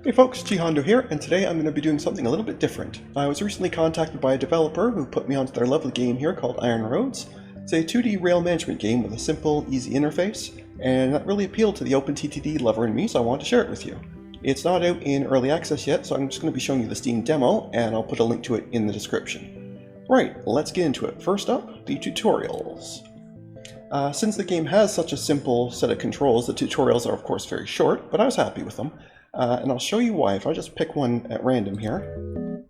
Hey folks, GHondo here, and today I'm going to be doing something a little bit different. I was recently contacted by a developer who put me onto their lovely game here called Iron Roads. It's a 2D rail management game with a simple, easy interface, and that really appealed to the OpenTTD lover in me, so I wanted to share it with you. It's not out in early access yet, so I'm just going to be showing you the Steam demo, and I'll put a link to it in the description. Right, let's get into it. First up, the tutorials. Since the game has such a simple set of controls, the tutorials are of course very short, but I was happy with them. And I'll show you why if I just pick one at random here.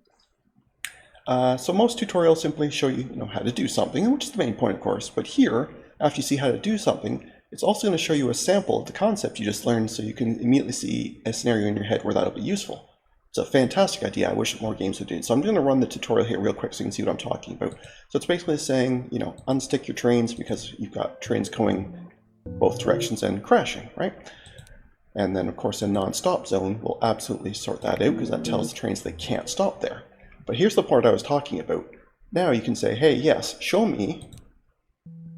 So most tutorials simply show you, how to do something, which is the main point of course, but here, after you see how to do something, it's also going to show you a sample of the concept you just learned so you can immediately see a scenario in your head where that'll be useful. It's a fantastic idea. I wish more games would do it. So I'm going to run the tutorial here real quick so you can see what I'm talking about. So it's basically saying, unstick your trains because you've got trains going both directions and crashing, right? And then of course a non-stop zone will absolutely sort that out because that tells the trains they can't stop there. But here's the part I was talking about. Now you can say, hey, yes, show me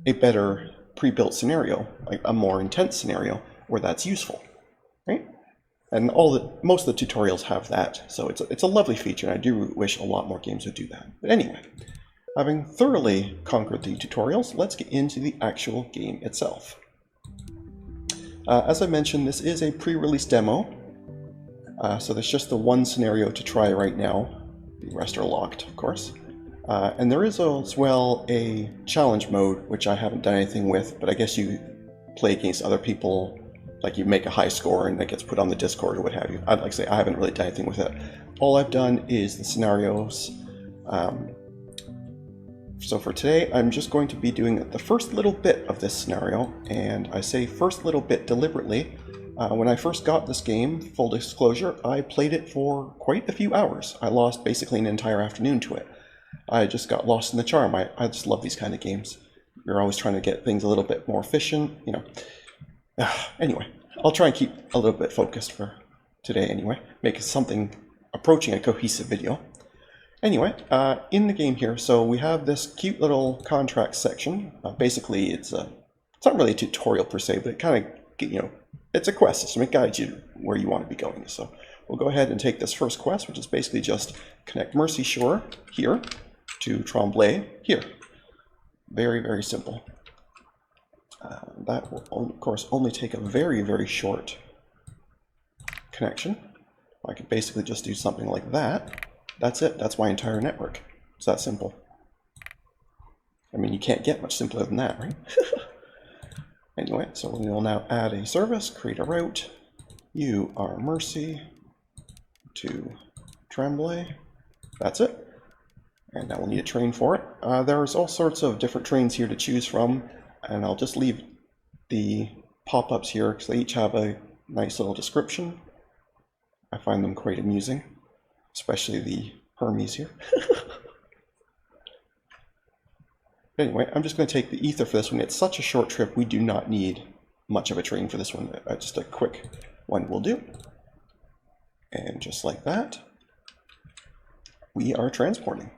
a better pre-built scenario, like a more intense scenario where that's useful, right? And most of the tutorials have that, so it's a lovely feature, and I do wish a lot more games would do that. But anyway, having thoroughly conquered the tutorials, let's get into the actual game itself. As I mentioned, this is a pre-release demo, so there's just the one scenario to try right now. The rest are locked, of course. And there is as well a challenge mode, which I haven't done anything with, but I guess you play against other people, like you make a high score and that gets put on the Discord or what have you. I'd like to say I haven't really done anything with it. All I've done is the scenarios. So for today, I'm just going to be doing the first little bit of this scenario, and I say first little bit deliberately. When I first got this game, full disclosure, I played it for quite a few hours. I lost basically an entire afternoon to it. I just got lost in the charm. I just love these kind of games. You're always trying to get things a little bit more efficient, Anyway, I'll try and keep a little bit focused for today anyway. Make something approaching a cohesive video. Anyway, in the game here, so we have this cute little contract section. Basically, it's not really a tutorial per se, but it kind of, it's a quest system. It guides you where you want to be going. So we'll go ahead and take this first quest, which is basically just connect Mercy Shore here to Tremblay here. Very, very simple. That will, of course, only take a very, very short connection. I could basically just do something like that. That's it. That's my entire network. It's that simple. I mean, you can't get much simpler than that, right? Anyway, so we will now add a service, create a route. You are Mercy to Tremblay. That's it. And now we'll need a train for it. There's all sorts of different trains here to choose from, and I'll just leave the pop-ups here because they each have a nice little description. I find them quite amusing, especially the Hermes here. Anyway, I'm just going to take the ether for this one. It's such a short trip, we do not need much of a train for this one. Just a quick one will do. And just like that, we are transporting.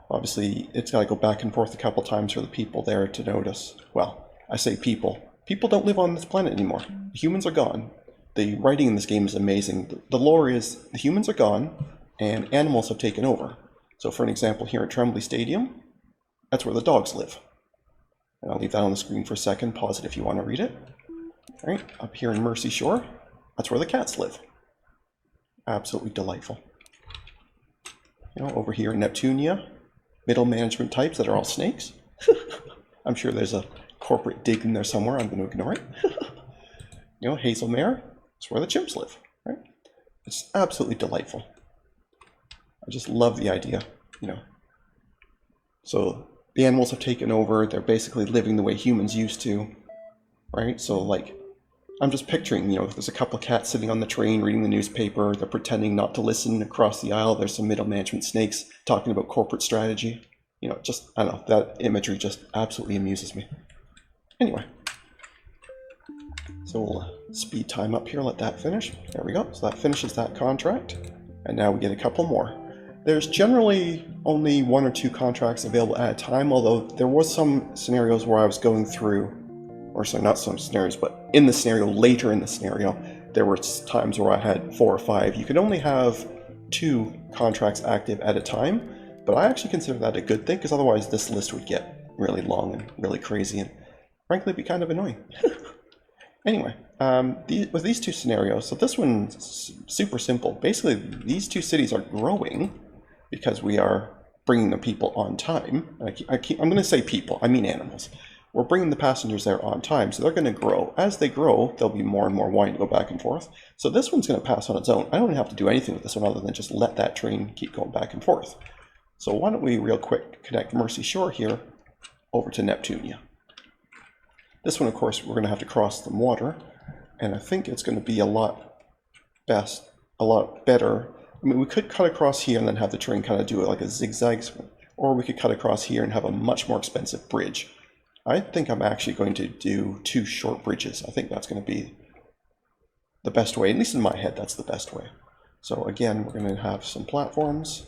Obviously, it's got to go back and forth a couple times for the people there to notice. Well, I say people. People don't live on this planet anymore. The humans are gone. The writing in this game is amazing. The lore is the humans are gone and animals have taken over. So for an example, here at Tremblay Stadium, that's where the dogs live. And I'll leave that on the screen for a second. Pause it if you want to read it. All right, up here in Mercy Shore, that's where the cats live. Absolutely delightful. Over here in Neptunia, middle management types that are all snakes. I'm sure there's a corporate dig in there somewhere. I'm going to ignore it. Hazelmere, that's where the chimps live, right? It's absolutely delightful. I just love the idea, So the animals have taken over. They're basically living the way humans used to, right? So like, I'm just picturing, there's a couple of cats sitting on the train reading the newspaper. They're pretending not to listen across the aisle. There's some middle management snakes talking about corporate strategy. I don't know, that imagery just absolutely amuses me. Anyway, so we'll speed time up here, let that finish. There we go. So that finishes that contract. And now we get a couple more. There's generally only one or two contracts available at a time, although there was some scenarios where I was going through, or sorry, not some scenarios, but in the scenario, later in the scenario, there were times where I had 4 or 5. You could only have 2 contracts active at a time, but I actually consider that a good thing, because otherwise this list would get really long and really crazy, and frankly be kind of annoying. Anyway, with these 2 scenarios, so this one's super simple. Basically, these 2 cities are growing because we are bringing the people on time. I'm going to say people, I mean animals. We're bringing the passengers there on time, so they're going to grow. As they grow, there'll be more and more wine to go back and forth. So this one's going to pass on its own. I don't have to do anything with this one other than just let that train keep going back and forth. So why don't we real quick connect Mercy Shore here over to Neptunia. This one, of course, we're going to have to cross the water, and I think it's going to be a lot better. I mean, we could cut across here and then have the train kind of do it like a zigzag, or we could cut across here and have a much more expensive bridge. I think I'm actually going to do 2 short bridges. I think that's going to be the best way, at least in my head, that's the best way. So again, we're going to have some platforms.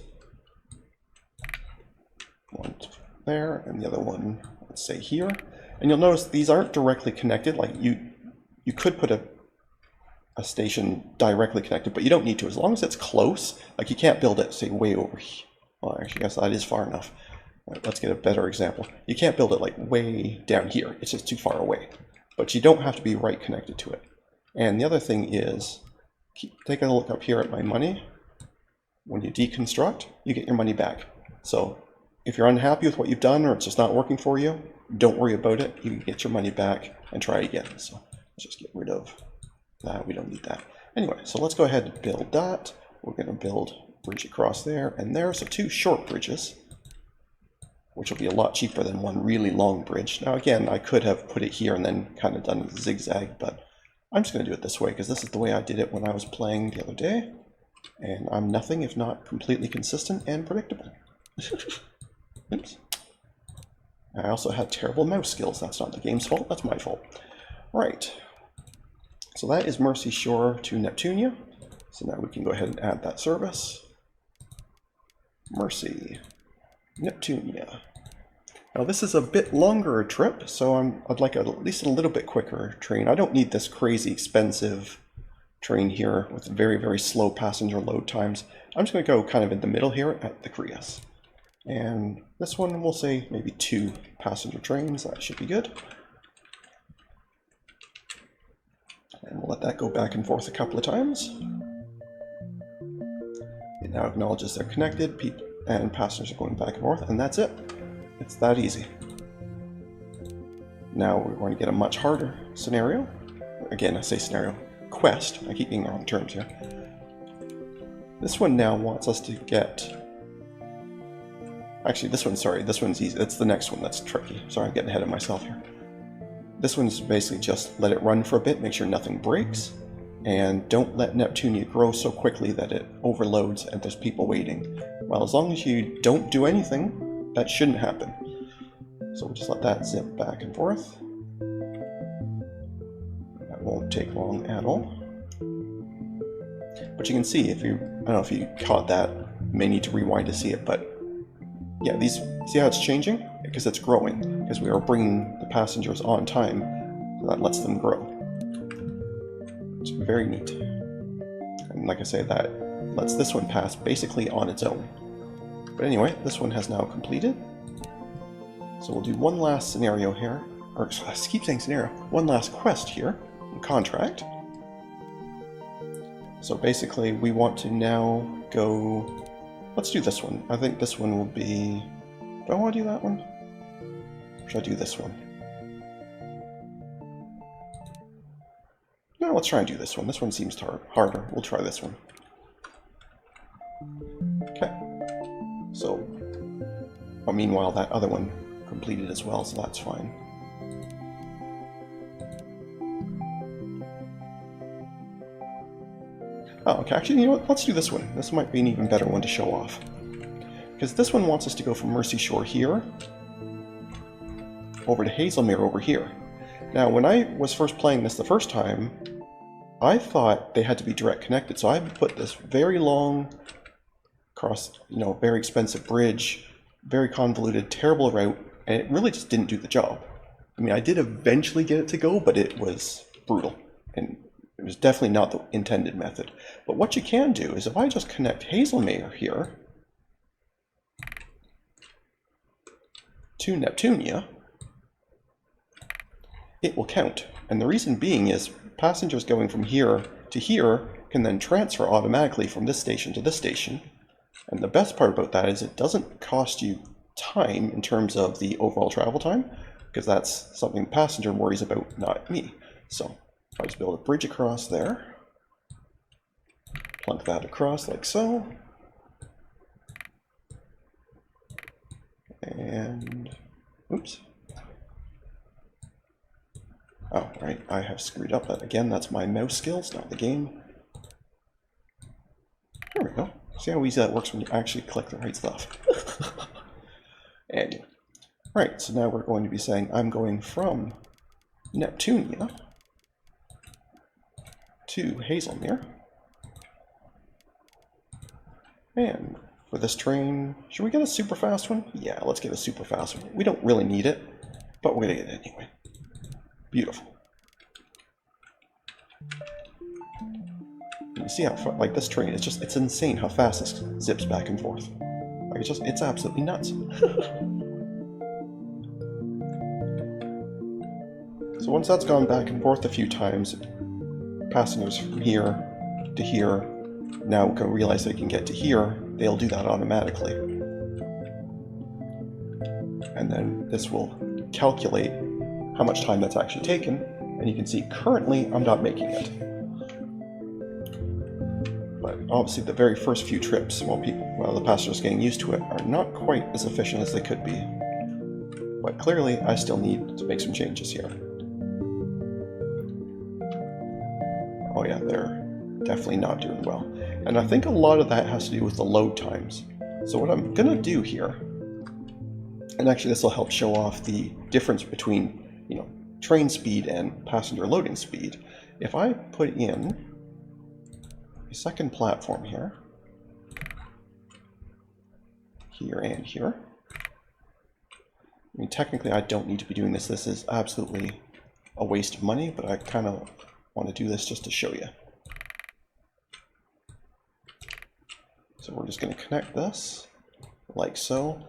One there, and the other one, let's say here. And you'll notice these aren't directly connected. Like you could put a station directly connected, but you don't need to. As long as it's close, like you can't build it, say, way over here. Well, actually, I guess that is far enough. Let's get a better example. You can't build it like way down here. It's just too far away. But you don't have to be right connected to it. And the other thing is, take a look up here at my money. When you deconstruct, you get your money back. So if you're unhappy with what you've done or it's just not working for you, don't worry about it. You can get your money back and try again. So let's just get rid of that. We don't need that. Anyway, so let's go ahead and build that. We're going to build a bridge across there and there. So 2 short bridges, which will be a lot cheaper than 1 really long bridge. Now again, I could have put it here and then kind of done a zigzag, but I'm just going to do it this way because this is the way I did it when I was playing the other day. And I'm nothing if not completely consistent and predictable. Oops. I also had terrible mouse skills. That's not the game's fault, that's my fault. Right. So that is Mercy Shore to Neptunia. So now we can go ahead and add that service. Mercy, Neptunia. Now this is a bit longer a trip, so I'd like at least a little bit quicker train. I don't need this crazy expensive train here with very, very slow passenger load times. I'm just going to go kind of in the middle here at the Crias. And this one, we'll say maybe 2 passenger trains. That should be good. And we'll let that go back and forth a couple of times. It now acknowledges they're connected, and passengers are going back and forth, and that's it. It's that easy. Now we're going to get a much harder scenario. Again, I say scenario. Quest. I keep being the wrong terms here. This one now wants us to get... Actually, this one's easy. It's the next one that's tricky. Sorry, I'm getting ahead of myself here. This one's basically just let it run for a bit, make sure nothing breaks, and don't let Neptunia grow so quickly that it overloads and there's people waiting. Well, as long as you don't do anything, that shouldn't happen. So we'll just let that zip back and forth. That won't take long at all. But you can see, I don't know if you caught that, you may need to rewind to see it, but yeah, see how it's changing? Because it's growing, because we are bringing the passengers on time, so that lets them grow. It's very neat. And like I say, that lets this one pass basically on its own. But anyway, this one has now completed. So we'll do one last scenario here, or I keep saying scenario, one last quest here, contract. So basically we want to now go... Let's do this one. I think this one will be... Do I want to do that one? Or should I do this one? No, let's try and do this one. This one seems harder. We'll try this one. Okay. So, well, meanwhile, that other one completed as well, so that's fine. Oh, okay, actually, you know what? Let's do this one. This might be an even better one to show off. Because this one wants us to go from Mercy Shore here over to Hazelmere over here. Now, when I was first playing this the first time, I thought they had to be direct connected, so I put this very long, across, very expensive bridge, very convoluted, terrible route, and it really just didn't do the job. I mean, I did eventually get it to go, but it was brutal. And It was definitely not the intended method. But what you can do is if I just connect Hazelmere here to Neptunia, it will count. And the reason being is passengers going from here to here can then transfer automatically from this station to this station. And the best part about that is it doesn't cost you time in terms of the overall travel time, because that's something the passenger worries about, not me. So if I just build a bridge across there, plunk that across like so, and oops. Oh, right, I have screwed up that again. That's my mouse skills, not the game. There we go. See how easy that works when you actually click the right stuff. Anyway. Right, so now we're going to be saying I'm going from Neptunia to Hazelmere. And for this train, should we get a super fast one? Yeah, let's get a super fast one. We don't really need it, but we're going to get it anyway. Beautiful. You see how far, like this train, it's insane how fast this zips back and forth. Like it's absolutely nuts. So once that's gone back and forth a few times, passengers from here to here now can realize they can get to here, they'll do that automatically. And then this will calculate how much time that's actually taken, and you can see currently I'm not making it. But obviously the very first few trips, while the passengers getting used to it, are not quite as efficient as they could be. But clearly I still need to make some changes here. Oh yeah, they're definitely not doing well. And I think a lot of that has to do with the load times. So what I'm gonna do here, and actually this will help show off the difference between, train speed and passenger loading speed. If I put in a second platform here and here. I mean, technically I don't need to be doing this. This is absolutely a waste of money, but I kind of want to do this just to show you. So we're just going to connect this like so.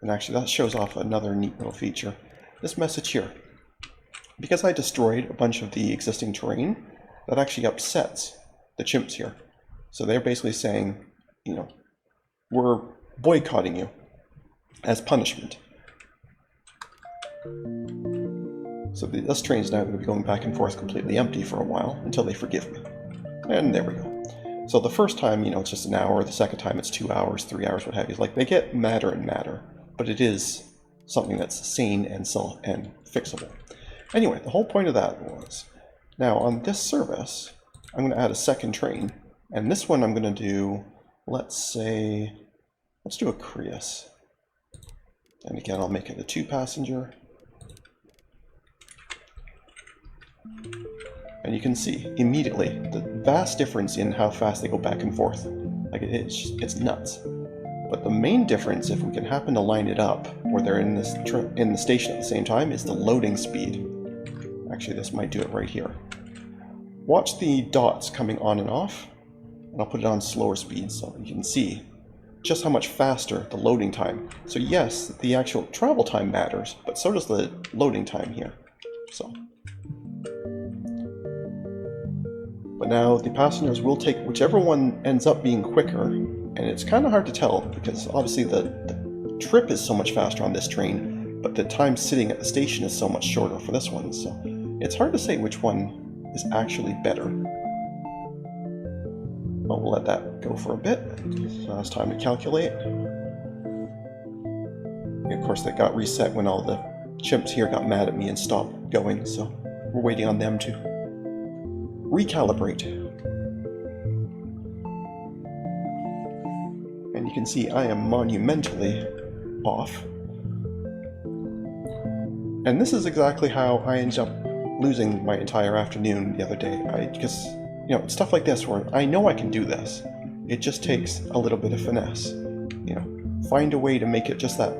And actually that shows off another neat little feature. This message here. Because I destroyed a bunch of the existing terrain, that actually upsets the chimps here. So they're basically saying, we're boycotting you as punishment. So this train's now going to be going back and forth completely empty for a while until they forgive me. And there we go. So the first time, it's just an hour. The second time it's 2 hours, 3 hours, what have you. Like, they get madder and madder, but it is something that's sane and fixable. Anyway, the whole point of that was, now on this service, I'm going to add a second train, and this one I'm going to do, let's do a Crius. And again, I'll make it a 2-passenger. And you can see immediately the vast difference in how fast they go back and forth. Like, it's nuts. But the main difference, if we can happen to line it up where they're in the station at the same time, is the loading speed. Actually, this might do it right here. Watch the dots coming on and off, and I'll put it on slower speed so you can see just how much faster the loading time. So yes, the actual travel time matters, but so does the loading time here. So. But now the passengers will take whichever one ends up being quicker, and it's kind of hard to tell because obviously the trip is so much faster on this train, but the time sitting at the station is so much shorter for this one, so it's hard to say which one is actually better. But we'll let that go for a bit. So now it's time to calculate. And of course, that got reset when all the chimps here got mad at me and stopped going, so we're waiting on them to recalibrate. And you can see I am monumentally off. And this is exactly how I ended up losing my entire afternoon the other day. Because, stuff like this where I know I can do this. It just takes a little bit of finesse. Find a way to make it just that,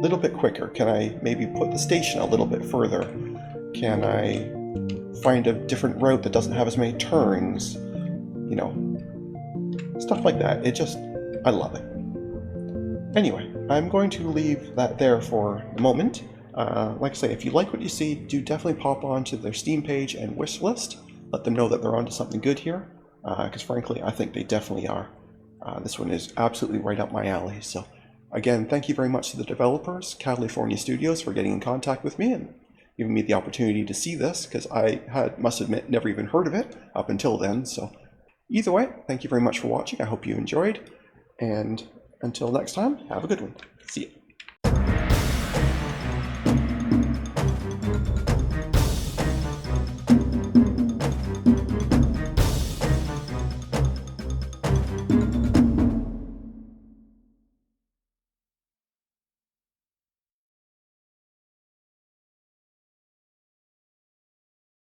little bit quicker. Can I maybe put the station a little bit further? Can I find a different route that doesn't have as many turns, you know, stuff like that. I love it. Anyway, I'm going to leave that there for the moment. Like I say, if you like what you see, do definitely pop onto their Steam page and wish list. Let them know that they're onto something good here, because frankly, I think they definitely are. This one is absolutely right up my alley. So again, thank you very much to the developers, Cowleyfornia Studios, for getting in contact with me and giving me the opportunity to see this, because I must admit, never even heard of it up until then. So either way, thank you very much for watching. I hope you enjoyed, and until next time, have a good one. See ya.